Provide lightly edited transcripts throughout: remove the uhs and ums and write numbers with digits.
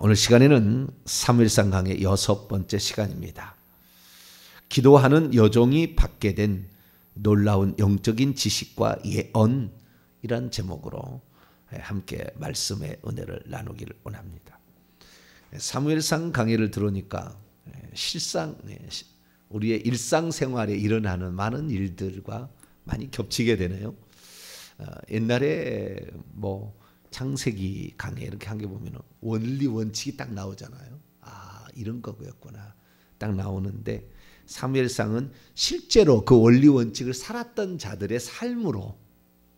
오늘 시간에는 사무엘상 강의 6번째 시간입니다. 기도하는 여종이 받게 된 놀라운 영적인 지식과 예언이란 제목으로 함께 말씀의 은혜를 나누기를 원합니다. 사무엘상 강의를 들으니까 실상 우리의 일상생활에 일어나는 많은 일들과 많이 겹치게 되네요. 옛날에 창세기 강의 이렇게 한 게 보면 원리 원칙이 딱 나오잖아요. 아, 이런 거였구나. 딱 나오는데 사무엘상은 실제로 그 원리 원칙을 살았던 자들의 삶으로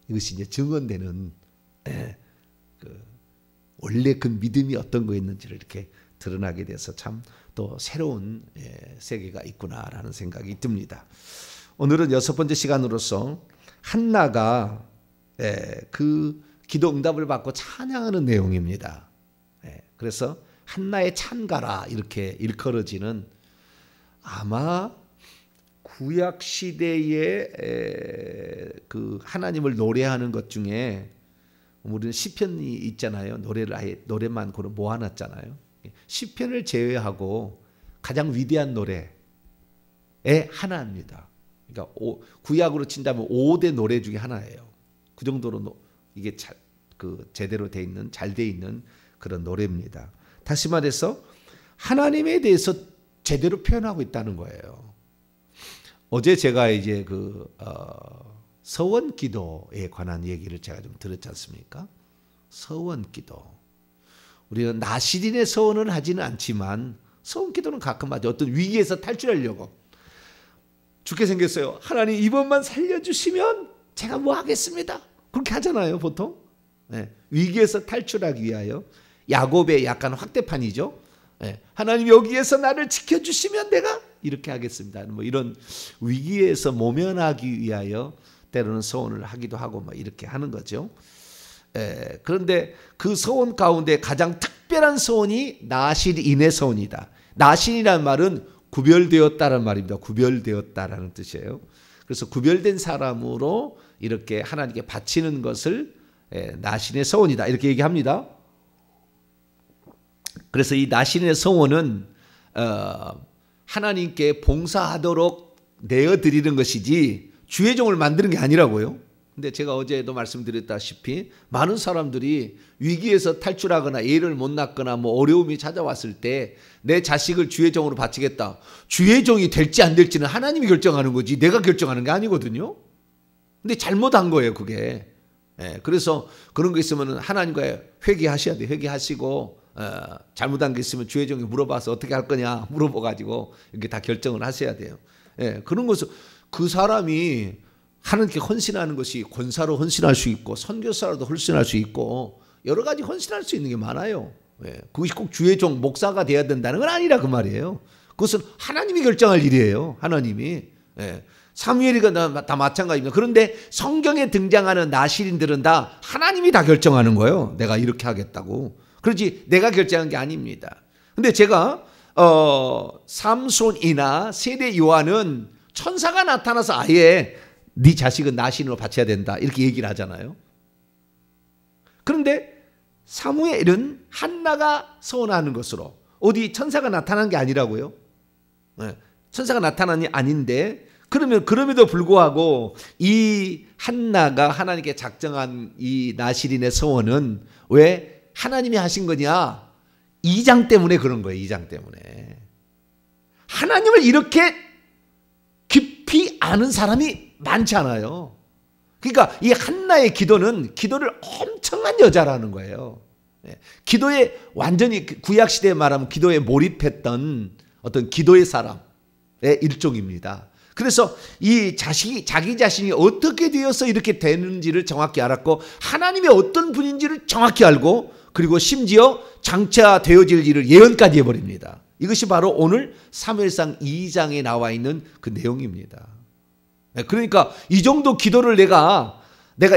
이것이 이제 증언되는 원래 그 믿음이 어떤 거였는지를 이렇게 드러나게 돼서 참 또 새로운 세계가 있구나라는 생각이 듭니다. 오늘은 6번째 시간으로서 한나가 그 기도 응답을 받고 찬양하는 내용입니다. 그래서 한나의 찬가라 이렇게 일컬어지는 아마 구약 시대의 그 하나님을 노래하는 것 중에 우리는 시편이 있잖아요. 노래를 아예 노래만 고루 모아놨잖아요. 시편을 제외하고 가장 위대한 노래의 하나입니다. 그러니까 구약으로 친다면 5대 노래 중에 하나예요. 그 정도로 이게 제대로 돼 있는 잘 돼 있는 그런 노래입니다. 다시 말해서 하나님에 대해서 제대로 표현하고 있다는 거예요. 어제 제가 이제 서원 기도에 관한 얘기를 제가 좀 들었지 않습니까? 서원 기도. 우리는 나시린의 서원을 하지는 않지만 서원 기도는 가끔 하죠. 어떤 위기에서 탈출하려고. 죽게 생겼어요. 하나님 이번만 살려주시면 제가 뭐 하겠습니다. 그렇게 하잖아요, 보통. 위기에서 탈출하기 위하여. 야곱의 약간 확대판이죠. 하나님 여기에서 나를 지켜주시면 내가 이렇게 하겠습니다. 이런 위기에서 모면하기 위하여 때로는 서원을 하기도 하고 이렇게 하는 거죠. 그런데 그 서원 가운데 가장 특별한 서원이 나실인의 서원이다. 나실이라는 말은 구별되었다라는 말입니다. 구별되었다라는 뜻이에요. 그래서 구별된 사람으로 이렇게 하나님께 바치는 것을 나신의 서원이다 이렇게 얘기합니다. 그래서 이 나신의 서원은 하나님께 봉사하도록 내어드리는 것이지 주의 종을 만드는 게 아니라고요. 근데 제가 어제도 말씀드렸다시피 많은 사람들이 위기에서 탈출하거나 예를 못 낳거나 어려움이 찾아왔을 때 내 자식을 주의 종으로 바치겠다. 주의 종이 될지 안 될지는 하나님이 결정하는 거지 내가 결정하는 게 아니거든요. 근데 잘못한 거예요, 그게. 그래서 그런 거 있으면 하나님과 회개하셔야 돼요. 회개하시고 잘못한 게 있으면 주의 종이 물어봐서 어떻게 할 거냐 물어봐가지고 이렇게 다 결정을 하셔야 돼요. 그런 것을 그 사람이 하나님께 헌신하는 것이 권사로 헌신할 수 있고 선교사로도 헌신할 수 있고 여러 가지 헌신할 수 있는 게 많아요. 그것이 꼭 주의 종 목사가 돼야 된다는 건 아니라 그 말이에요. 그것은 하나님이 결정할 일이에요. 하나님이. 사무엘이가 다 마찬가지입니다. 그런데 성경에 등장하는 나실인들은 다 하나님이 다 결정하는 거예요. 내가 이렇게 하겠다고. 그렇지 내가 결정한 게 아닙니다. 근데 제가 삼손이나 세례 요한은 천사가 나타나서 아예 네 자식은 나신으로 바쳐야 된다 이렇게 얘기를 하잖아요. 그런데 사무엘은 한나가 서원하는 것으로 어디 천사가 나타난 게 아니라고요. 천사가 나타난 게 아닌데 그럼에도 불구하고 이 한나가 하나님께 작정한 이 나실인의 서원은 왜 하나님이 하신 거냐? 2장 때문에 그런 거예요. 2장 때문에. 하나님을 이렇게 깊이 아는 사람이 많지 않아요. 그러니까 이 한나의 기도는 기도를 엄청난 여자라는 거예요. 기도에 완전히 구약시대에 말하면 기도에 몰입했던 어떤 기도의 사람의 일종입니다. 그래서 이 자기 자신이 어떻게 되어서 이렇게 되는지를 정확히 알았고 하나님이 어떤 분인지를 정확히 알고 그리고 심지어 장차되어질 일을 예언까지 해버립니다. 이것이 바로 오늘 사무엘상 2장에 나와 있는 그 내용입니다. 그러니까 이 정도 기도를 내가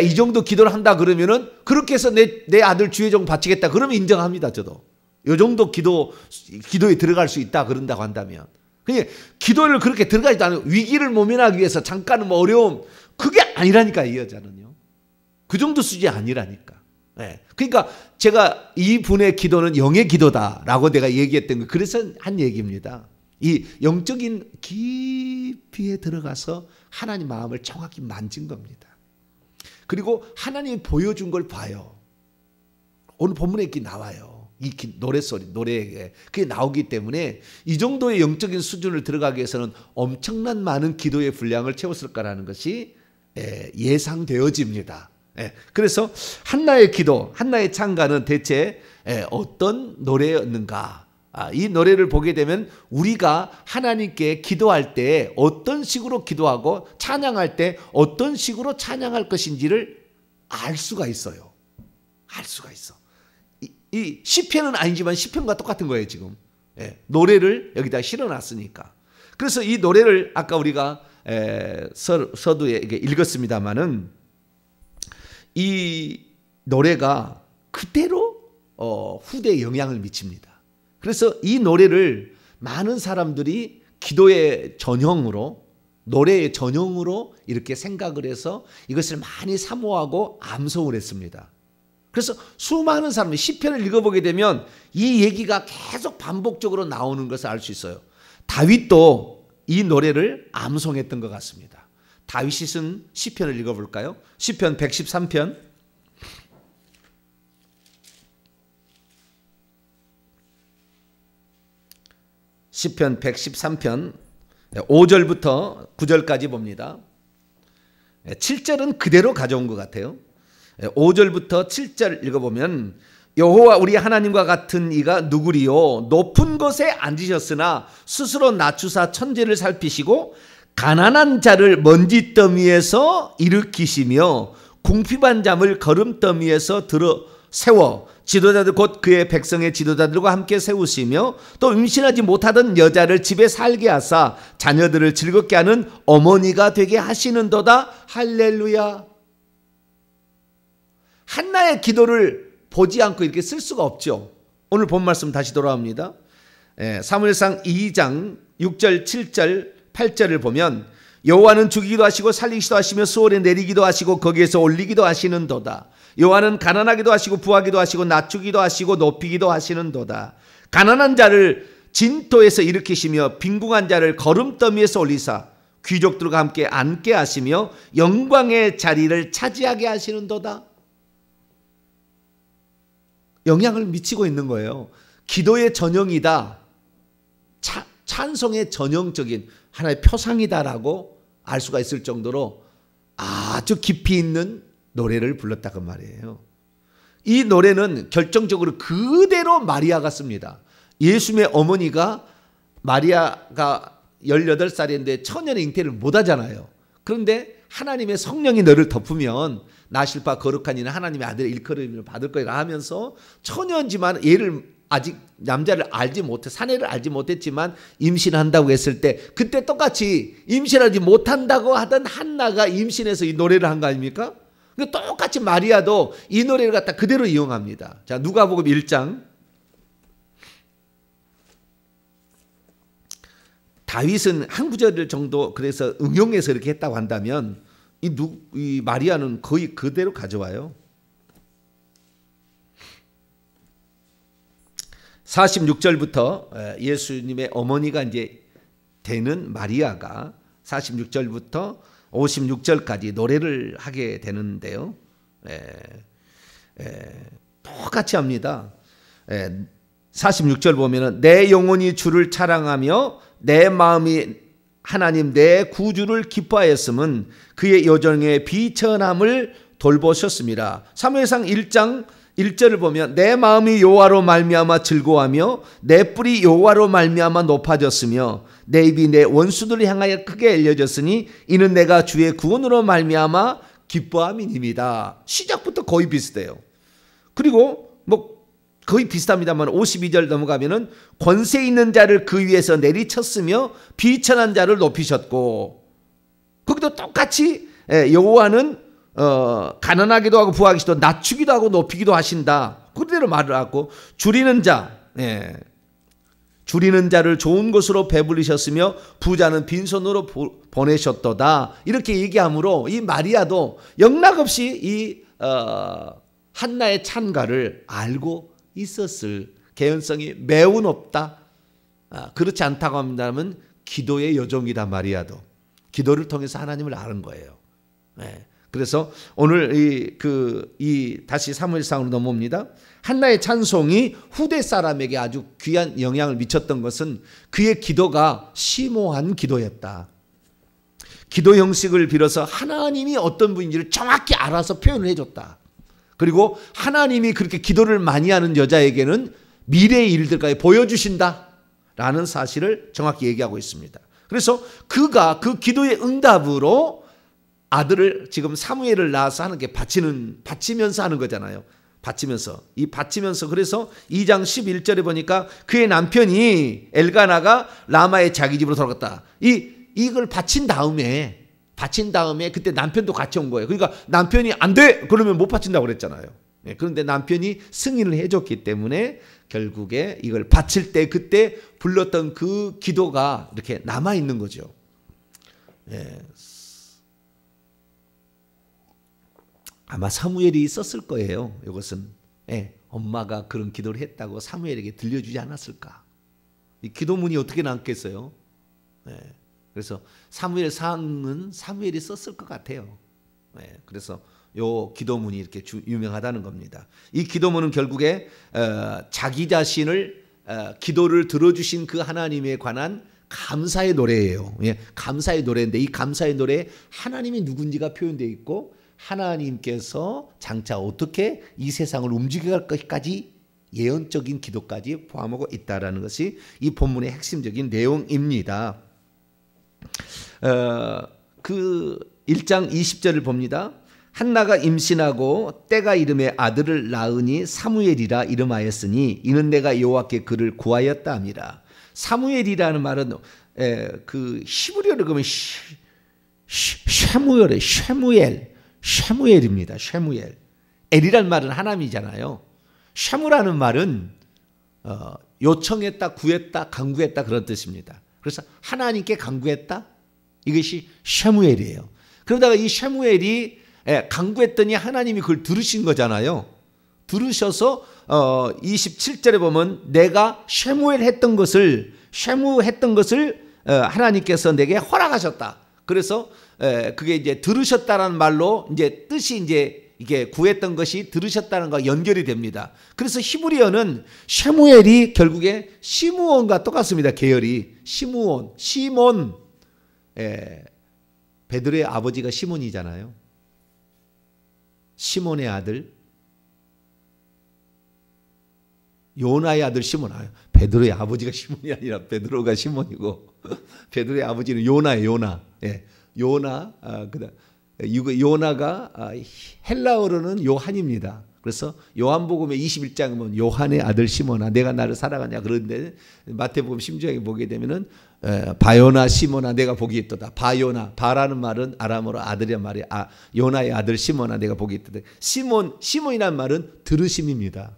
이 정도 기도를 한다 그러면은 그렇게 해서 내 아들 주의종 바치겠다 그러면 인정합니다. 저도 이 정도 기도에 들어갈 수 있다 그런다고 한다면, 그냥 기도를 그렇게 들어가지도 않고 위기를 모면하기 위해서 잠깐 뭐 어려움, 그게 아니라니까. 이 여자는요 그 정도 수준이 아니라니까. 그러니까 제가 이 분의 기도는 영의 기도다라고 내가 얘기했던 거, 그래서 한 얘기입니다. 이 영적인 깊이에 들어가서 하나님 마음을 정확히 만진 겁니다. 그리고 하나님이 보여준 걸 봐요. 오늘 본문에 이렇게 나와요. 이 노래에 그게 나오기 때문에 이 정도의 영적인 수준을 들어가기 위해서는 엄청난 많은 기도의 분량을 채웠을 거라는 것이 예상되어집니다. 그래서 한나의 기도, 한나의 찬가는 대체 어떤 노래였는가? 이 노래를 보게 되면 우리가 하나님께 기도할 때 어떤 식으로 기도하고 찬양할 때 어떤 식으로 찬양할 것인지를 알 수가 있어요. 알 수가 있어. 이 시편은 아니지만 시편과 똑같은 거예요 지금. 노래를 여기다 실어놨으니까. 그래서 이 노래를 아까 우리가 서두에 읽었습니다마는 이 노래가 그대로 후대에 영향을 미칩니다. 그래서 이 노래를 많은 사람들이 기도의 전형으로, 노래의 전형으로 이렇게 생각을 해서 이것을 많이 사모하고 암송을 했습니다. 그래서 수많은 사람들이 시편을 읽어보게 되면 이 얘기가 계속 반복적으로 나오는 것을 알 수 있어요. 다윗도 이 노래를 암송했던 것 같습니다. 다윗이 쓴 시편을 읽어볼까요? 시편 113편. 시편 113편 5절부터 9절까지 봅니다. 7절은 그대로 가져온 것 같아요. 5절부터 7절 읽어보면 여호와 우리 하나님과 같은 이가 누구리요? 높은 곳에 앉으셨으나 스스로 낮추사 천지를 살피시고 가난한 자를 먼지더미에서 일으키시며 궁핍한 잠을 거름더미에서 들어 세워 지도자들 곧 그의 백성의 지도자들과 함께 세우시며 또 임신하지 못하던 여자를 집에 살게 하사 자녀들을 즐겁게 하는 어머니가 되게 하시는도다. 할렐루야. 한나의 기도를 보지 않고 이렇게 쓸 수가 없죠. 오늘 본 말씀 다시 돌아옵니다. 사무엘상 2장 6절 7절 8절을 보면 여호와는 죽이기도 하시고 살리기도 하시며 수월에 내리기도 하시고 거기에서 올리기도 하시는도다. 여호와는 가난하기도 하시고 부하기도 하시고 낮추기도 하시고 높이기도 하시는도다. 가난한 자를 진토에서 일으키시며 빈궁한 자를 거름더미에서 올리사 귀족들과 함께 앉게 하시며 영광의 자리를 차지하게 하시는도다. 영향을 미치고 있는 거예요. 기도의 전형이다. 찬송의 전형적인 하나의 표상이다라고 알 수가 있을 정도로 아주 깊이 있는 노래를 불렀다고 말이에요. 이 노래는 결정적으로 그대로 마리아가 씁니다. 예수님의 어머니가 마리아가 18살인데 처녀의 잉태를 못 하잖아요. 그런데 하나님의 성령이 너를 덮으면 나실 바 거룩한 이는 하나님의 아들의 일컬음을 받을 거라 하면서 처녀지만 얘를 아직 남자를 알지 못해 사내를 알지 못했지만 임신한다고 했을 때 그때 똑같이 임신하지 못한다고 하던 한나가 임신해서 이 노래를 한 거 아닙니까? 똑같이 마리아도 이 노래를 갖다 그대로 이용합니다. 자, 누가복음 1장. 다윗은 한 구절 정도 그래서 응용해서 이렇게 했다고 한다면 이 마리아는 거의 그대로 가져와요. 46절부터 예수님의 어머니가 이제 되는 마리아가 46절부터 56절까지 노래를 하게 되는데요. 똑같이 합니다. 46절 보면은 내 영혼이 주를 찬양하며 내 마음이 하나님 내 구주를 기뻐하였음은 그의 여정의 비천함을 돌보셨습니다. 사무엘상 1장 1절을 보면 내 마음이 여호와로 말미암아 즐거워하며 내 뿔이 여호와로 말미암아 높아졌으며 내 입이 내 원수들을 향하여 크게 알려졌으니 이는 내가 주의 구원으로 말미암아 기뻐함이니이다. 시작부터 거의 비슷해요. 그리고 뭐 거의 비슷합니다만 52절 넘어가면은 권세 있는 자를 그 위에서 내리쳤으며 비천한 자를 높이셨고 거기도 똑같이 여호와는 가난하기도 하고 부하기도 낮추기도 하고 높이기도 하신다. 그대로 말을 하고 줄이는 자를 좋은 것으로 배불리셨으며 부자는 빈손으로 보내셨도다. 이렇게 얘기하므로 이 마리아도 영락없이 이 한나의 찬가를 알고 있었을 개연성이 매우 높다. 그렇지 않다고 한다면 기도의 여종이다. 마리아도 기도를 통해서 하나님을 아는 거예요. 그래서 오늘 다시 사무엘상으로 넘어옵니다. 한나의 찬송이 후대 사람에게 아주 귀한 영향을 미쳤던 것은 그의 기도가 심오한 기도였다. 기도 형식을 빌어서 하나님이 어떤 분인지를 정확히 알아서 표현을 해줬다. 그리고 하나님이 그렇게 기도를 많이 하는 여자에게는 미래의 일들까지 보여주신다라는 사실을 정확히 얘기하고 있습니다. 그래서 그가 그 기도의 응답으로 아들을 지금 사무엘을 낳아서 하는 게 바치면서 하는 거잖아요. 바치면서 그래서 2장 11절에 보니까 그의 남편이 엘가나가 라마의 자기 집으로 돌아갔다. 이걸 바친 다음에 그때 남편도 같이 온 거예요. 그러니까 남편이 안 돼! 그러면 못 바친다고 그랬잖아요. 그런데 남편이 승인을 해줬기 때문에 결국에 이걸 바칠 때 그때 불렀던 그 기도가 이렇게 남아있는 거죠. 아마 사무엘이 썼을 거예요. 이것은 엄마가 그런 기도를 했다고 사무엘에게 들려주지 않았을까. 이 기도문이 어떻게 남겠어요? 그래서 사무엘상은 사무엘이 썼을 것 같아요. 그래서 요 기도문이 이렇게 유명하다는 겁니다. 이 기도문은 결국에 자기 자신을 기도를 들어주신 그 하나님에 관한 감사의 노래예요. 감사의 노래인데 이 감사의 노래에 하나님이 누군지가 표현되어 있고 하나님께서 장차 어떻게 이 세상을 움직여갈 것까지 예언적인 기도까지 포함하고 있다는 것이 이 본문의 핵심적인 내용입니다. 그 1장 20절을 봅니다. 한나가 임신하고 때가 이름에 아들을 낳으니 사무엘이라 이름하였으니 이는 내가 여호와께 그를 구하였다 함이라. 사무엘이라는 말은 그 히브리어로 그러면 쉐무엘입니다. 쉐무엘. 엘이란 말은 하나님이잖아요. 쉐무라는 말은 요청했다, 구했다, 간구했다 그런 뜻입니다. 그래서 하나님께 간구했다. 이것이 쉐무엘이에요. 그러다가 이 쉐무엘이 간구했더니 하나님이 그걸 들으신 거잖아요. 들으셔서 27절에 보면 내가 쉐무했던 것을 하나님께서 내게 허락하셨다. 그래서 그게 이제 들으셨다라는 말로 이제 뜻이 이제 이게 구했던 것이 들으셨다는 것과 연결이 됩니다. 그래서 히브리어는 쉐무엘이 결국에 시므온과 똑같습니다. 계열이 시몬. 베드로의 아버지가 시몬이잖아요. 시몬의 아들, 요나의 아들 시몬. 베드로의 아버지가 시몬이 아니라 베드로가 시몬이고 베드로의 아버지는 요나예요. 요나. 요나가 헬라어로는 요한입니다. 그래서 요한복음의 21장에 보면 요한의 아들 시몬아 내가 나를 사랑하냐 그런데 마태복음 16장에 보게 되면은 바요나 시몬아 내가 복이 있도다. 바라는 말은 아람어로 아들이란 말이야. 요나의 아들 시몬아 내가 복이 있도다. 시몬이란 말은 들으심입니다.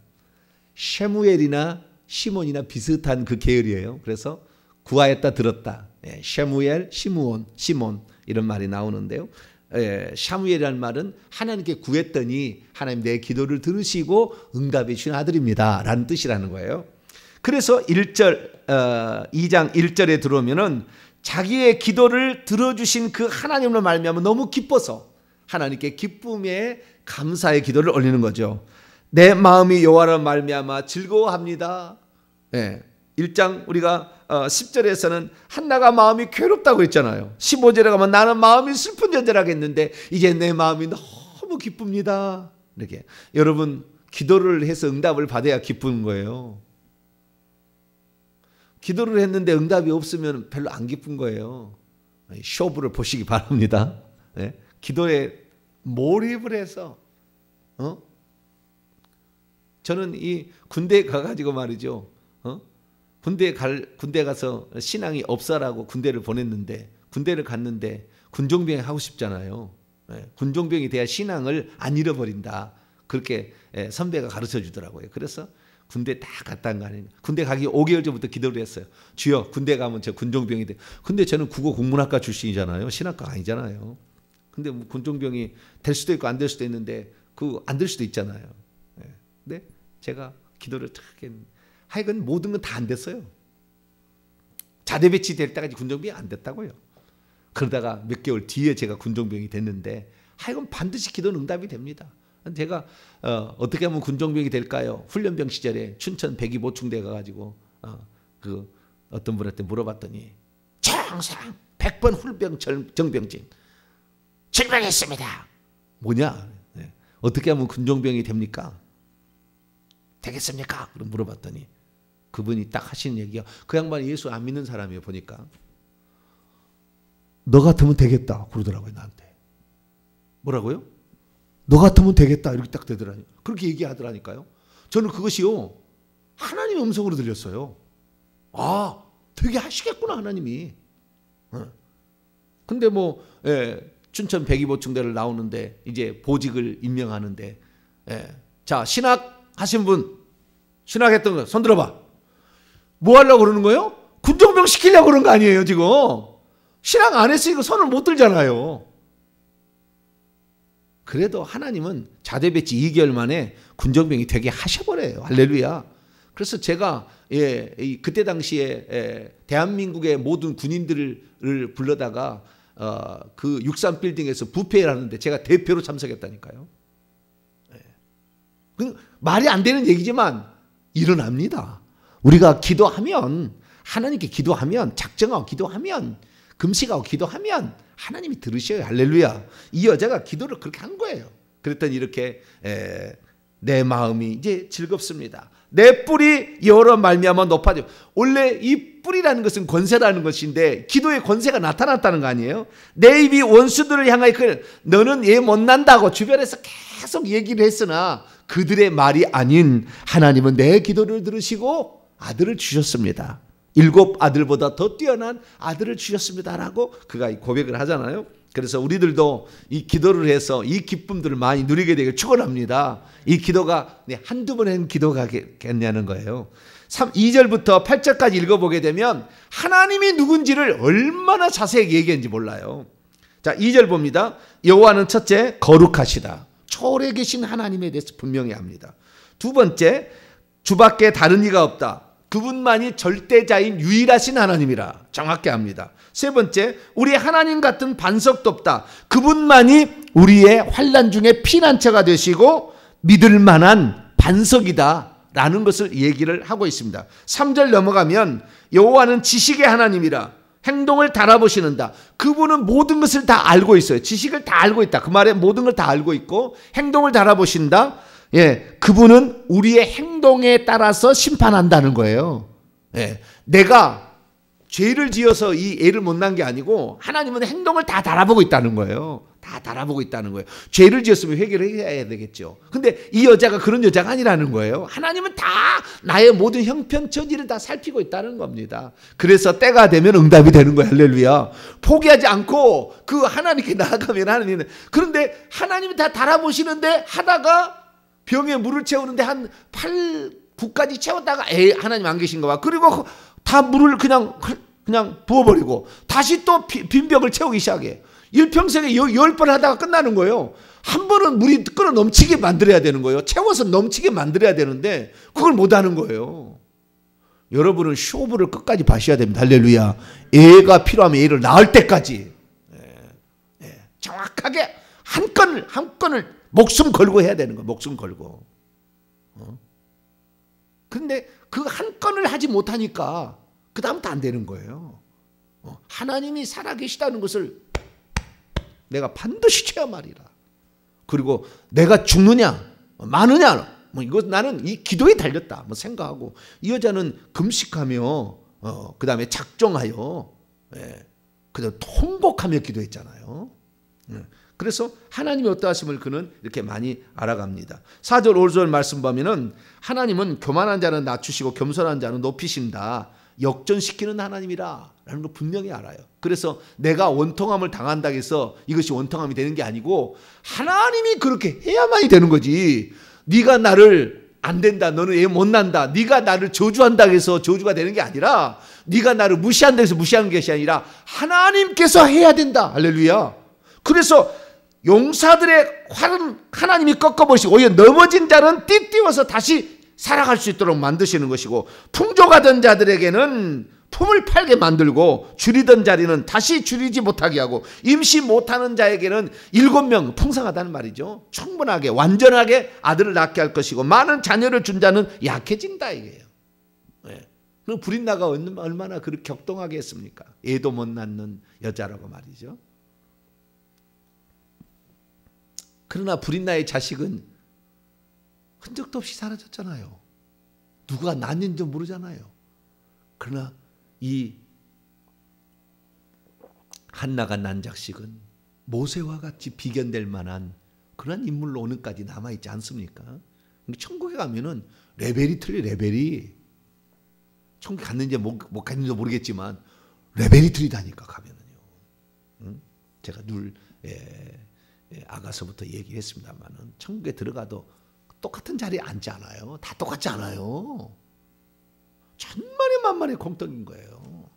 쉐무엘이나 시몬이나 비슷한 그 계열이에요. 그래서 구하였다 들었다. 쉐무엘, 시므온, 시몬 이런 말이 나오는데요. 샤무엘이라는 말은 하나님께 구했더니 하나님 내 기도를 들으시고 응답해 주신 아들입니다 라는 뜻이라는 거예요. 그래서 2장 1절에 들어오면은 자기의 기도를 들어주신 그 하나님으로 말미암아 너무 기뻐서 하나님께 기쁨의 감사의 기도를 올리는 거죠. 내 마음이 여호와로 말미암아 즐거워합니다. 1장 우리가 10절에서는 한나가 마음이 괴롭다고 했잖아요. 15절에 가면 나는 마음이 슬픈 존재라겠는데 이제 내 마음이 너무 기쁩니다. 이렇게 여러분 기도를 해서 응답을 받아야 기쁜 거예요. 기도를 했는데 응답이 없으면 별로 안 기쁜 거예요. 쇼부를 보시기 바랍니다. 기도에 몰입을 해서 저는 이 군대에 가가지고 말이죠. 군대 가서 신앙이 없어라고 군대를 보냈는데 군대를 갔는데 군종병이 하고 싶잖아요. 군종병이 돼야 신앙을 안 잃어버린다. 그렇게 선배가 가르쳐 주더라고요. 그래서 군대 딱 갔다는 거 아니에요. 군대 가기 5개월 전부터 기도를 했어요. 주여, 군대 가면 저 군종병이 돼. 근데 저는 국어국문학과 출신이잖아요. 신학과 아니잖아요. 근데 뭐 군종병이 될 수도 있고 안 될 수도 있는데 그 안 될 수도 있잖아요. 근데 제가 기도를 탁 했는데 하여간 모든 건 다 안 됐어요. 자대 배치될 때까지 군종병이 안 됐다고요. 그러다가 몇 개월 뒤에 제가 군종병이 됐는데 하여간 반드시 기도는 응답이 됩니다. 제가 어떻게 하면 군종병이 될까요? 훈련병 시절에 춘천 125중대 가가지고 그 어떤 분한테 물어봤더니 청상 100번 훈병 정병진 증명했습니다. 뭐냐? 어떻게 하면 군종병이 됩니까? 되겠습니까? 그럼 물어봤더니 그분이 딱 하시는 얘기가, 그 양반이 예수 안 믿는 사람이에요. 보니까 너 같으면 되겠다 그러더라고요. 나한테. 뭐라고요? 너 같으면 되겠다 이렇게 딱 되더라고요. 그렇게 얘기하더라니까요. 저는 그것이요 하나님의 음성으로 들렸어요. 아, 되게 하시겠구나 하나님이. 근데 뭐 춘천 125중대를 나오는데 이제 보직을 임명하는데 자, 신학 하신 분, 신학했던 거 손 들어봐. 뭐 하려고 그러는 거예요? 군종병 시키려고 그런 거 아니에요 지금. 신학 안 했으니까 손을 못 들잖아요. 그래도 하나님은 자대 배치 2개월 만에 군종병이 되게 하셔버려요. 할렐루야. 그래서 제가 그때 당시에 대한민국의 모든 군인들을 불러다가 그 63빌딩에서 부페를 하는데 제가 대표로 참석했다니까요. 말이 안 되는 얘기지만 일어납니다. 우리가 기도하면, 하나님께 기도하면, 작정하고 기도하면, 금식하고 기도하면 하나님이 들으셔요. 할렐루야. 이 여자가 기도를 그렇게 한 거예요. 그랬더니 이렇게 내 마음이 이제 즐겁습니다. 내 뿔이 여러 말미암아 높아져. 원래 이 뿔이라는 것은 권세라는 것인데 기도의 권세가 나타났다는 거 아니에요? 내 입이 원수들을 향하여 너는 얘 못난다고 주변에서 계속 얘기를 했으나 그들의 말이 아닌 하나님은 내 기도를 들으시고 아들을 주셨습니다. 7 아들보다 더 뛰어난 아들을 주셨습니다라고 그가 고백을 하잖아요. 그래서 우리들도 이 기도를 해서 이 기쁨들을 많이 누리게 되길 축원합니다. 이 기도가 한두 번 한 기도가겠냐는 거예요. 2절부터 8절까지 읽어보게 되면 하나님이 누군지를 얼마나 자세히 얘기했는지 몰라요. 자, 2절 봅니다. 여호와는 첫째 거룩하시다. 초월해 계신 하나님에 대해서 분명히 합니다. 두 번째, 주밖에 다른 이가 없다. 그분만이 절대자인 유일하신 하나님이라 정확히 합니다. 세 번째, 우리 하나님 같은 반석도 없다. 그분만이 우리의 환난 중에 피난처가 되시고 믿을 만한 반석이다 라는 것을 얘기를 하고 있습니다. 3절 넘어가면 여호와는 지식의 하나님이라 행동을 달아보시는다. 그분은 모든 것을 다 알고 있어요. 지식을 다 알고 있다. 그 말에 모든 걸 다 알고 있고 행동을 달아보신다. 그분은 우리의 행동에 따라서 심판한다는 거예요. 내가 죄를 지어서 이 애를 못 낳은 게 아니고 하나님은 행동을 다 달아보고 있다는 거예요. 다 달아보고 있다는 거예요. 죄를 지었으면 회개를 해야 되겠죠. 근데 이 여자가 그런 여자가 아니라는 거예요. 하나님은 다 나의 모든 형편처지를 다 살피고 있다는 겁니다. 그래서 때가 되면 응답이 되는 거예요. 할렐루야. 포기하지 않고 그 하나님께 나아가면 하나님은, 그런데 하나님이 다 달아보시는데 하다가 병에 물을 채우는데 한 8, 9까지 채웠다가 하나님 안 계신가 봐. 그리고 다 물을 그냥 부어버리고 다시 또 빈 벽을 채우기 시작해. 일평생에 10번 하다가 끝나는 거예요. 한 번은 물이 끓어 넘치게 만들어야 되는 거예요. 채워서 넘치게 만들어야 되는데 그걸 못하는 거예요. 여러분은 쇼부를 끝까지 봐셔야 됩니다. 할렐루야. 애가 필요하면 애를 낳을 때까지 정확하게 한 건을 목숨 걸고 해야 되는 거예요. 목숨 걸고. 그런데 그 한 건을 하지 못하니까 그 다음부터 안 되는 거예요. 하나님이 살아계시다는 것을 내가 반드시 체험하리라. 그리고 내가 죽느냐 마느냐 이거 나는 이 기도에 달렸다 생각하고, 이 여자는 금식하며 그 다음에 작정하여 그다음 통곡하며 기도했잖아요. 그래서 하나님의 어떠하심을 그는 이렇게 많이 알아갑니다. 4절 5절 말씀 보면은 하나님은 교만한 자는 낮추시고 겸손한 자는 높이신다. 역전시키는 하나님이라 라는 걸 분명히 알아요. 그래서 내가 원통함을 당한다고 해서 이것이 원통함이 되는 게 아니고 하나님이 그렇게 해야만이 되는 거지. 네가 나를 안 된다, 너는 애 못 난다, 네가 나를 저주한다고 해서 저주가 되는 게 아니라, 네가 나를 무시한다고 해서 무시하는 것이 아니라 하나님께서 해야 된다. 할렐루야. 그래서 용사들의 활은 하나님이 꺾어버리시고 오히려 넘어진 자는 띠띠워서 다시 살아갈 수 있도록 만드시는 것이고, 풍족하던 자들에게는 품을 팔게 만들고 줄이던 자리는 다시 줄이지 못하게 하고, 임시 못하는 자에게는 7명, 풍성하다는 말이죠, 충분하게 완전하게 아들을 낳게 할 것이고, 많은 자녀를 준 자는 약해진다 이게요. 네. 그럼 브린나가 얼마나 그렇게 격동하게 했습니까? 애도 못 낳는 여자라고 말이죠. 그러나 브린나의 자식은 흔적도 없이 사라졌잖아요. 누가 낳는지 모르잖아요. 그러나 이 한나가 난 자식은 모세와 같이 비견될 만한 그런 인물로 오늘까지 남아있지 않습니까? 천국에 가면은 레벨이 틀려, 레벨이. 천국 갔는지 못 갔는지 모르겠지만 레벨이 틀리다니까 가면은요. 응? 제가 늘 아가서부터 얘기했습니다만은 천국에 들어가도 똑같은 자리에 앉지 않아요. 다 똑같지 않아요. 천만의 만만의 공덕인 거예요.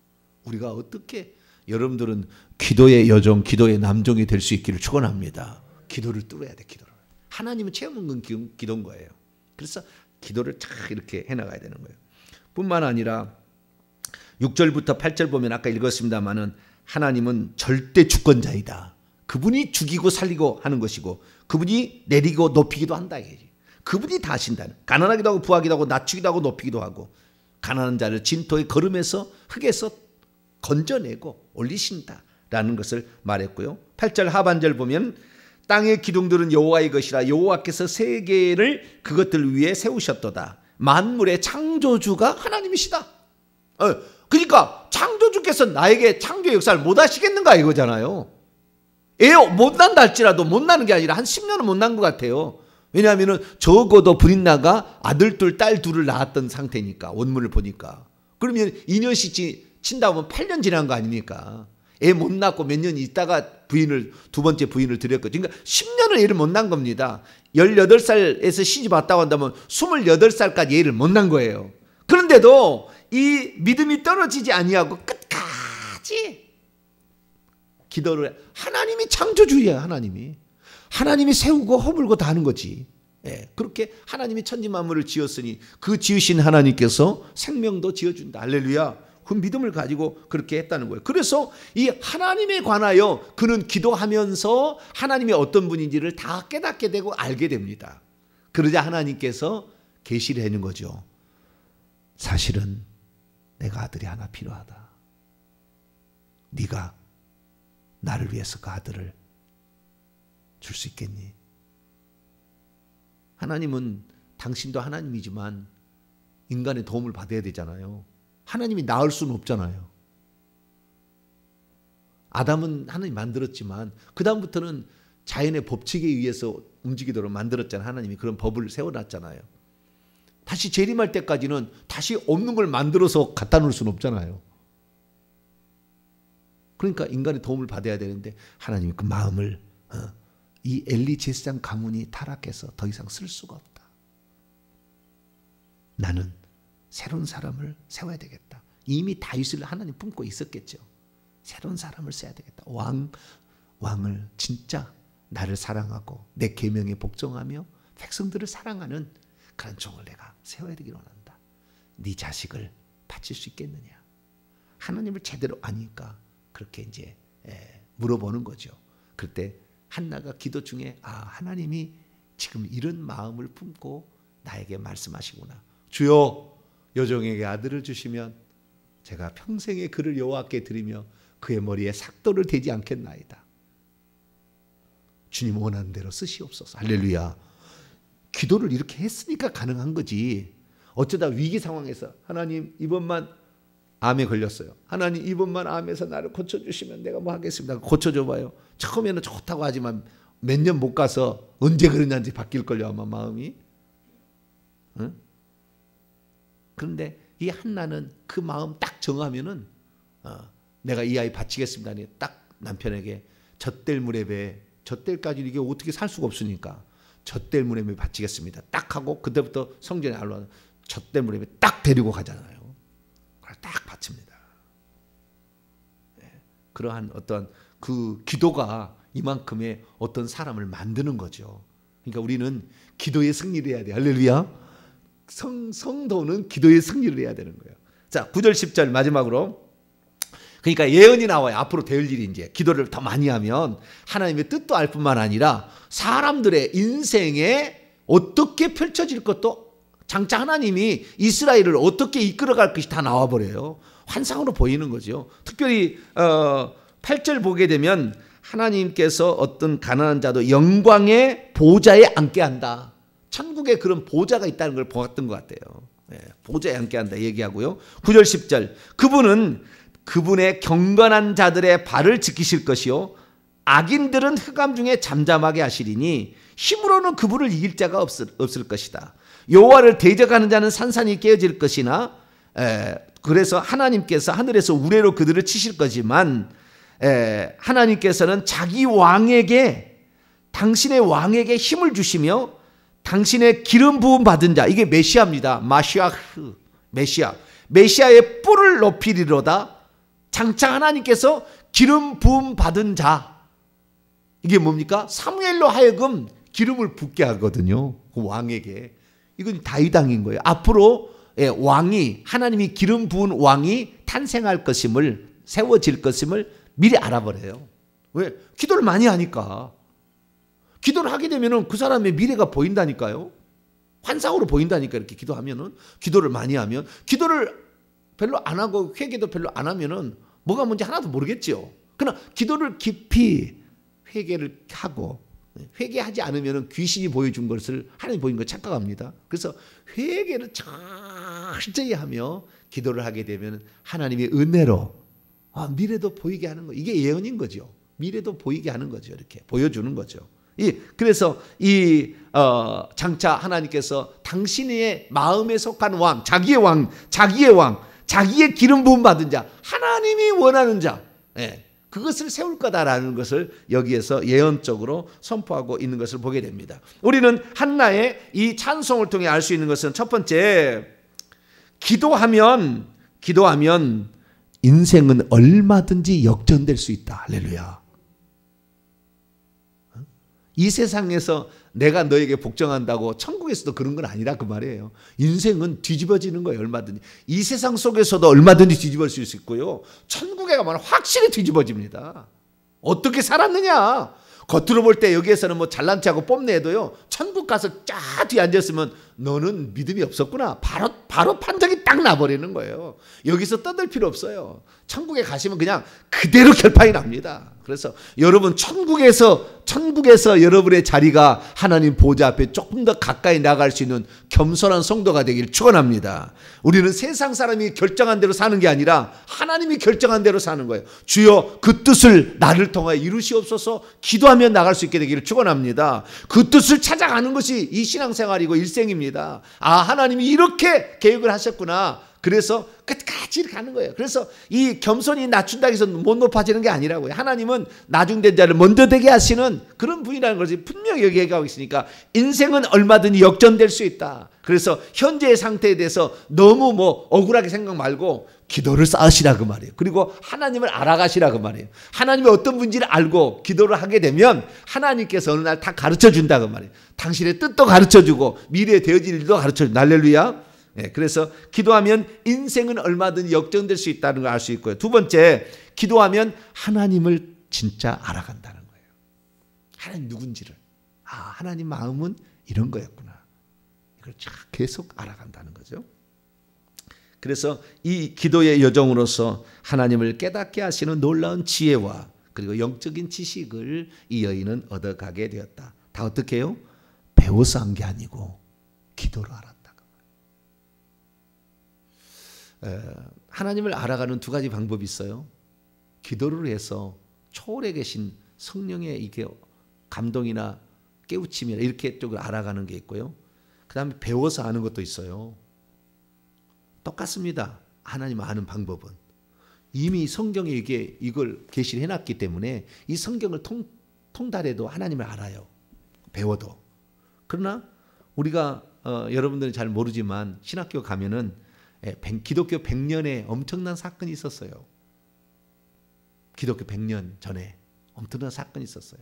우리가 어떻게, 여러분들은 기도의 여종, 기도의 남종이 될 수 있기를 축원합니다. 기도를 뚫어야 돼, 기도를. 하나님은 채우는 건 기도인 거예요. 그래서 기도를 쫙 이렇게 해나가야 되는 거예요. 뿐만 아니라 6절부터 8절 보면 아까 읽었습니다마는 하나님은 절대 주권자이다. 그분이 죽이고 살리고 하는 것이고, 그분이 내리고 높이기도 한다. 그분이 다 하신다는. 가난하기도 하고 부하기도 하고 낮추기도 하고 높이기도 하고, 가난한 자를 진토의 거름에서 흙에서 건져내고 올리신다라는 것을 말했고요. 8절 하반절 보면 땅의 기둥들은 여호와의 것이라 여호와께서 세계를 그것들 위에 세우셨도다. 만물의 창조주가 하나님이시다. 그러니까 창조주께서 나에게 창조 역사를 못 하시겠는가 이거잖아요. 애 못 난다 할지라도 못 나는 게 아니라 한 10년은 못 난 것 같아요. 왜냐하면 적어도 브린나가 아들 둘, 딸 둘을 낳았던 상태니까, 원문을 보니까. 그러면 2년씩 친다 보면 8년 지난 거 아닙니까? 애 못 낳고 몇 년 있다가 두 번째 부인을 들였거든요. 그러니까 10년을 애를 못 낳은 겁니다. 18살에서 시집 왔다고 한다면 28살까지 애를 못 낳은 거예요. 그런데도 이 믿음이 떨어지지 아니하고 끝까지 기도를 해. 하나님이 창조주의야. 하나님이 세우고 허물고 다 하는 거지. 그렇게 하나님이 천지만물을 지었으니 그 지으신 하나님께서 생명도 지어준다. 할렐루야. 그 믿음을 가지고 그렇게 했다는 거예요. 그래서 이 하나님에 관하여 그는 기도하면서 하나님이 어떤 분인지를 다 깨닫게 되고 알게 됩니다. 그러자 하나님께서 계시를 해는 거죠. 사실은 내가 아들이 하나 필요하다. 네가 나를 위해서 그 아들을 줄 수 있겠니? 하나님은, 당신도 하나님이지만 인간의 도움을 받아야 되잖아요. 하나님이 낳을 수는 없잖아요. 아담은 하나님 만들었지만 그 다음부터는 자연의 법칙에 의해서 움직이도록 만들었잖아요. 하나님이 그런 법을 세워놨잖아요. 다시 재림할 때까지는 다시 없는 걸 만들어서 갖다 놓을 수는 없잖아요. 그러니까 인간의 도움을 받아야 되는데 하나님이 그 마음을, 이 엘리 제사장 가문이 타락해서 더 이상 쓸 수가 없다. 나는 새로운 사람을 세워야 되겠다. 이미 다윗을 하나님 품고 있었겠죠. 새로운 사람을 써야 되겠다. 왕을 진짜 나를 사랑하고 내 계명에 복종하며 백성들을 사랑하는 그런 종을 내가 세워야 되기를 원한다. 네 자식을 바칠 수 있겠느냐. 하나님을 제대로 아니까 그렇게 이제 물어보는 거죠. 그때 한나가 기도 중에 하나님이 지금 이런 마음을 품고 나에게 말씀하시구나. 주여, 여종에게 아들을 주시면 제가 평생의 그를 여호와께 드리며 그의 머리에 삭도를 대지 않겠나이다. 주님 원하는 대로 쓰시옵소서. 할렐루야. 기도를 이렇게 했으니까 가능한 거지. 어쩌다 위기 상황에서 하나님 이번만 암에 걸렸어요. 하나님 이번만 암에서 나를 고쳐주시면 내가 뭐 하겠습니다. 고쳐줘봐요. 처음에는 좋다고 하지만 몇 년 못 가서 언제 그러냐는지 바뀔걸요 아마 마음이. 응? 그런데 이 한나는 그 마음 딱 정하면은 내가 이 아이 바치겠습니다. 딱 남편에게 젖될 물에 배, 젖될까지 이게 어떻게 살 수가 없으니까 젖될 물에 배 바치겠습니다. 딱 하고 그때부터 성전에 알로 젖될 물에 배 딱 데리고 가잖아요. 그걸 딱 바칩니다. 그러한 어떤 그 기도가 이만큼의 어떤 사람을 만드는 거죠. 그러니까 우리는 기도의 승리를 해야 돼. 할렐루야. 성도는 기도의 승리를 해야 되는 거예요. 자, 9절 10절 마지막으로. 그러니까 예언이 나와요. 앞으로 될 일이 이제 기도를 더 많이 하면 하나님의 뜻도 알 뿐만 아니라 사람들의 인생에 어떻게 펼쳐질 것도 장차 하나님이 이스라엘을 어떻게 이끌어갈 것이 다 나와버려요. 환상으로 보이는 거죠. 특별히 8절 보게 되면 하나님께서 어떤 가난한 자도 영광의 보좌에 앉게 한다. 천국에 그런 보좌가 있다는 걸 보았던 것 같아요. 보좌에 앉게 한다 얘기하고요. 9절 10절 그분은 그분의 경건한 자들의 발을 지키실 것이요 악인들은 흑암 중에 잠잠하게 하시리니 힘으로는 그분을 이길 자가 없을 것이다. 여호와를 대적하는 자는 산산이 깨어질 것이나 그래서 하나님께서 하늘에서 우레로 그들을 치실 거지만 하나님께서는 자기 왕에게 당신의 왕에게 힘을 주시며 당신의 기름 부음 받은 자 이게 메시아입니다. 마시아흐 메시아의 뿔을 높이리로다. 장차 하나님께서 기름 부음 받은 자 이게 뭡니까? 사무엘로 하여금 기름을 붓게 하거든요. 그 왕에게 이건 다윗 왕인 거예요. 앞으로 왕이 하나님이 기름 부은 왕이 탄생할 것임을 세워질 것임을 미리 알아버려요. 왜? 기도를 많이 하니까. 기도를 하게 되면 그 사람의 미래가 보인다니까요. 환상으로 보인다니까 이렇게 기도하면은 기도를 많이 하면 기도를 별로 안 하고 회개도 별로 안 하면은 뭐가 뭔지 하나도 모르겠죠. 그러나 기도를 깊이 회개를 하고 회개하지 않으면 귀신이 보여준 것을 하나님 보인 걸 착각합니다. 그래서 회개를 철저히 하며 기도를 하게 되면 하나님의 은혜로 미래도 보이게 하는 거 이게 예언인 거죠. 미래도 보이게 하는 거죠. 이렇게 보여주는 거죠. 그래서 장차 하나님께서 당신의 마음에 속한 왕, 자기의 기름 부음 받은 자, 하나님이 원하는 자, 그것을 세울 거다라는 것을 여기에서 예언적으로 선포하고 있는 것을 보게 됩니다. 우리는 한나의 이 찬송을 통해 알 수 있는 것은 첫 번째, 기도하면 인생은 얼마든지 역전될 수 있다. 할렐루야. 이 세상에서 내가 너에게 복종한다고 천국에서도 그런 건 아니라 그 말이에요. 인생은 뒤집어지는 거예요. 얼마든지. 이 세상 속에서도 얼마든지 뒤집어질 수 있고요. 천국에 가면 확실히 뒤집어집니다. 어떻게 살았느냐. 겉으로 볼 때 여기에서는 뭐 잘난 체하고 뽐내도요. 천국 가서 쫙 뒤에 앉았으면 너는 믿음이 없었구나. 바로 판정이 딱 나버리는 거예요. 여기서 떠들 필요 없어요. 천국에 가시면 그냥 그대로 결판이 납니다. 그래서 여러분 천국에서 여러분의 자리가 하나님 보좌 앞에 조금 더 가까이 나갈 수 있는 겸손한 성도가 되기를 축원합니다. 우리는 세상 사람이 결정한 대로 사는 게 아니라 하나님이 결정한 대로 사는 거예요. 주여 그 뜻을 나를 통하여 이루시옵소서 기도하며 나갈 수 있게 되기를 축원합니다. 그 뜻을 찾아가는 것이 이 신앙생활이고 일생입니다. 하나님이 이렇게 계획을 하셨구나. 그래서 끝까지 이렇게 하는 거예요. 그래서 이 겸손이 낮춘다고 해서 못 높아지는 게 아니라고요. 하나님은 나중된 자를 먼저 되게 하시는 그런 분이라는 것을 분명히 여기 얘기하고 있으니까 인생은 얼마든지 역전될 수 있다. 그래서 현재의 상태에 대해서 너무 억울하게 생각 말고 기도를 쌓으시라 그 말이에요. 그리고 하나님을 알아가시라 그 말이에요. 하나님이 어떤 분인지를 알고 기도를 하게 되면 하나님께서 어느 날 다 가르쳐 준다 그 말이에요. 당신의 뜻도 가르쳐 주고 미래에 되어질 일도 가르쳐 준다. 할렐루야. 그래서 기도하면 인생은 얼마든지 역전될 수 있다는 걸 알 수 있고요. 두 번째, 기도하면 하나님을 진짜 알아간다는 거예요. 하나님 누군지를. 하나님 마음은 이런 거였구나. 이걸 계속 알아간다는 거죠. 그래서 이 기도의 여정으로서 하나님을 깨닫게 하시는 놀라운 지혜와 그리고 영적인 지식을 이 여인은 얻어가게 되었다. 다 어떻게 해요? 배워서 한 게 아니고 기도로 알았다. 하나님을 알아가는 두 가지 방법이 있어요. 기도를 해서 초월해 계신 성령의 이게 감동이나 깨우침이나 이렇게 쪽을 알아가는 게 있고요. 그 다음에 배워서 아는 것도 있어요. 똑같습니다. 하나님 아는 방법은. 이미 성경에 이걸 계시를 해놨기 때문에 이 성경을 통달해도 하나님을 알아요. 배워도. 그러나 우리가 여러분들은 잘 모르지만 신학교 가면은 기독교 100년에 엄청난 사건이 있었어요. 기독교 100년 전에 엄청난 사건이 있었어요.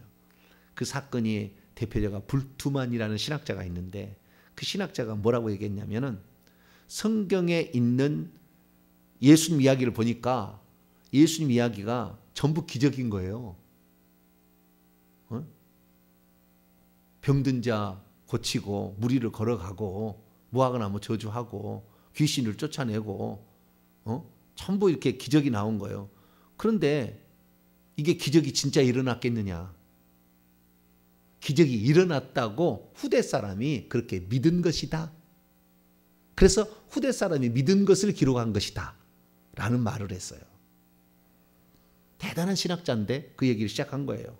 그 사건이 대표자가 불투만이라는 신학자가 있는데 그 신학자가 뭐라고 얘기했냐면은 성경에 있는 예수님 이야기를 보니까 예수님 이야기가 전부 기적인 거예요. 병든 자 고치고 무리를 걸어가고 무화과나무 저주하고 귀신을 쫓아내고 전부 이렇게 기적이 나온 거예요. 그런데 이게 기적이 진짜 일어났겠느냐? 기적이 일어났다고 후대 사람이 그렇게 믿은 것이다. 그래서 후대 사람이 믿은 것을 기록한 것이다. 라는 말을 했어요. 대단한 신학자인데 그 얘기를 시작한 거예요.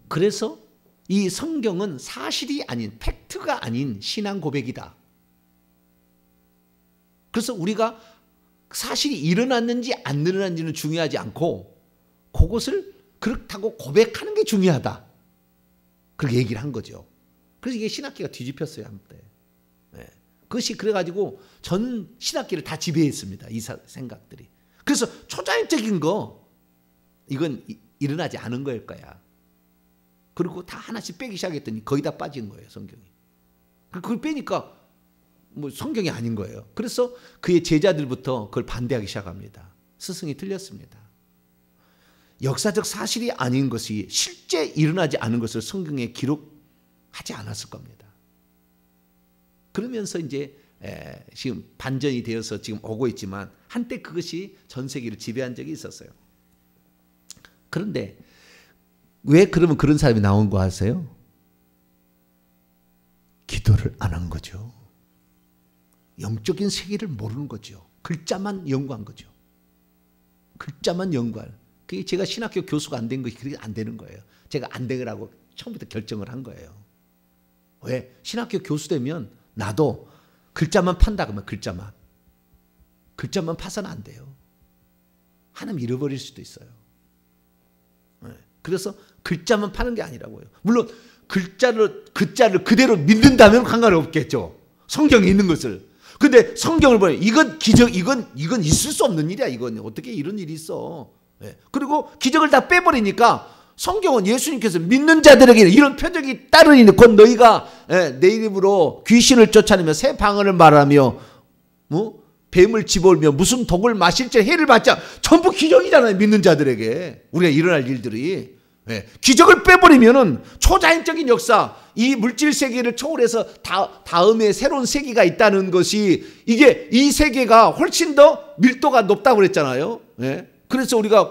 그래서 이 성경은 사실이 아닌, 팩트가 아닌 신앙 고백이다. 그래서 우리가 사실이 일어났는지 안 일어났는지는 중요하지 않고 그것을 그렇다고 고백하는 게 중요하다. 그렇게 얘기를 한 거죠. 그래서 이게 신학기가 뒤집혔어요. 한때. 네. 그것이 그래가지고 전 신학기를 다 지배했습니다. 이 생각들이. 그래서 초자연적인 거 이건 일어나지 않은 거일 거야. 그리고 다 하나씩 빼기 시작했더니 거의 다 빠진 거예요. 성경이. 그걸 빼니까 뭐 성경이 아닌 거예요. 그래서 그의 제자들부터 그걸 반대하기 시작합니다. 스승이 틀렸습니다. 역사적 사실이 아닌 것이 실제 일어나지 않은 것을 성경에 기록하지 않았을 겁니다. 그러면서 이제 지금 반전이 되어서 지금 오고 있지만 한때 그것이 전 세계를 지배한 적이 있었어요. 그런데 왜 그러면 그런 사람이 나온 거 아세요? 기도를 안 한 거죠. 영적인 세계를 모르는 거죠. 글자만 연구한 거죠. 글자만 연구할. 그게 제가 신학교 교수가 안 된 것이 그렇게 안 되는 거예요. 제가 안 되라고 처음부터 결정을 한 거예요. 왜? 신학교 교수 되면 나도 글자만 판다 그러면 글자만 파서는 안 돼요. 하나님 잃어버릴 수도 있어요. 그래서 글자만 파는 게 아니라고요. 물론 글자를 그대로 믿는다면 상관없겠죠. 성경에 있는 것을. 근데 성경을 보면 이건 기적, 이건 있을 수 없는 일이야. 이건 어떻게 이런 일이 있어. 그리고 기적을 다 빼버리니까 성경은 예수님께서 믿는 자들에게는 이런 표적이 따르니 곧 너희가 내 이름으로 귀신을 쫓아내며 새 방언을 말하며 뱀을 집어올며 무슨 독을 마실지 해를 받자. 전부 기적이잖아요. 믿는 자들에게 우리가 일어날 일들이. 기적을 빼버리면은 초자연적인 역사, 이 물질 세계를 초월해서 다음에 새로운 세계가 있다는 것이 이게 이 세계가 훨씬 더 밀도가 높다고 그랬잖아요. 그래서 우리가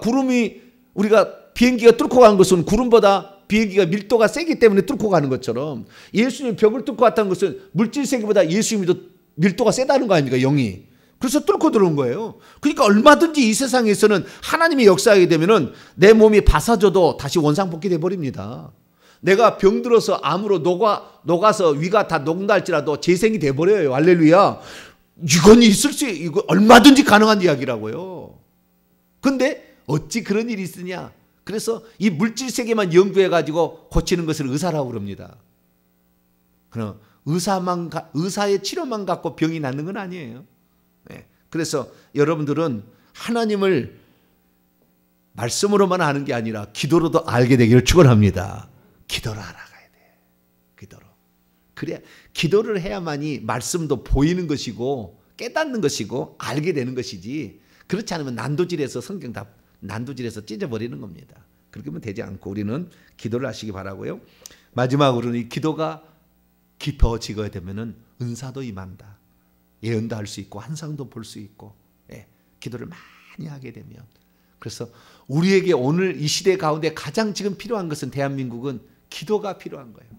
비행기가 뚫고 가는 것은 구름보다 비행기가 밀도가 세기 때문에 뚫고 가는 것처럼 예수님이 벽을 뚫고 갔다는 것은 물질 세계보다 예수님이 더 밀도가 세다는 거 아닙니까? 영이. 그래서 뚫고 들어온 거예요. 그러니까 얼마든지 이 세상에서는 하나님이 역사하게 되면은 내 몸이 바사져도 다시 원상복귀 돼버립니다. 내가 병들어서 암으로 녹아서 위가 다 녹는다할지라도 재생이 돼버려요. 할렐루야. 이거 얼마든지 가능한 이야기라고요. 근데 어찌 그런 일이 있으냐? 그래서 이 물질 세계만 연구해가지고 고치는 것을 의사라고 그럽니다. 그럼 의사의 치료만 갖고 병이 낫는 건 아니에요. 그래서 여러분들은 하나님을 말씀으로만 아는 게 아니라 기도로도 알게 되기를 축원합니다. 기도로 알아가야 돼. 기도로. 그래 기도를 해야만이 말씀도 보이는 것이고 깨닫는 것이고 알게 되는 것이지. 그렇지 않으면 난도질에서 성경 다 난도질에서 찢어버리는 겁니다. 그렇게 하면 되지 않고 우리는 기도를 하시기 바라고요. 마지막으로는 이 기도가 깊어지게 되면은 은사도 임한다. 예언도 할 수 있고 환상도 볼 수 있고 기도를 많이 하게 되면. 그래서 우리에게 오늘 이 시대 가운데 가장 지금 필요한 것은 대한민국은 기도가 필요한 거예요.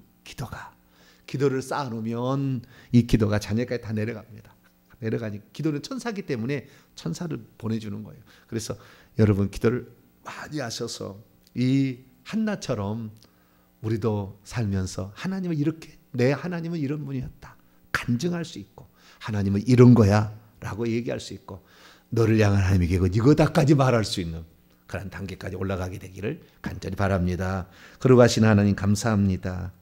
기도를 쌓아놓으면 이 기도가 자녀까지 다 내려갑니다. 기도는 천사기 때문에 천사를 보내주는 거예요. 그래서 여러분 기도를 많이 하셔서 이 한나처럼 우리도 살면서 하나님은 이렇게 내 하나님은 이런 분이었다. 간증할 수 있고 하나님은 이런 거야 라고 얘기할 수 있고 너를 향한 하나님의 계획은 이거다까지 말할 수 있는 그런 단계까지 올라가게 되기를 간절히 바랍니다. 거룩하신 하나님 감사합니다.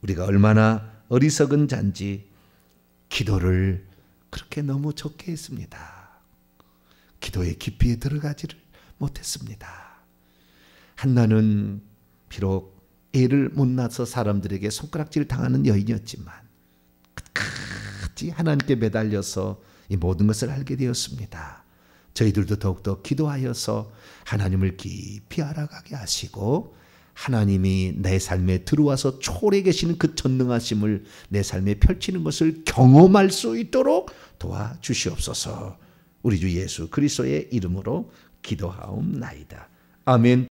우리가 얼마나 어리석은 자인지 기도를 그렇게 너무 적게 했습니다. 기도의 깊이에 들어가지를 못했습니다. 한나는 비록 애를 못 낳아서 사람들에게 손가락질 당하는 여인이었지만 끝까지 하나님께 매달려서 이 모든 것을 알게 되었습니다. 저희들도 더욱더 기도하여서 하나님을 깊이 알아가게 하시고 하나님이 내 삶에 들어와서 초월해 계시는 그 전능하심을 내 삶에 펼치는 것을 경험할 수 있도록 도와주시옵소서. 우리 주 예수 그리스도의 이름으로 기도하옵나이다. 아멘.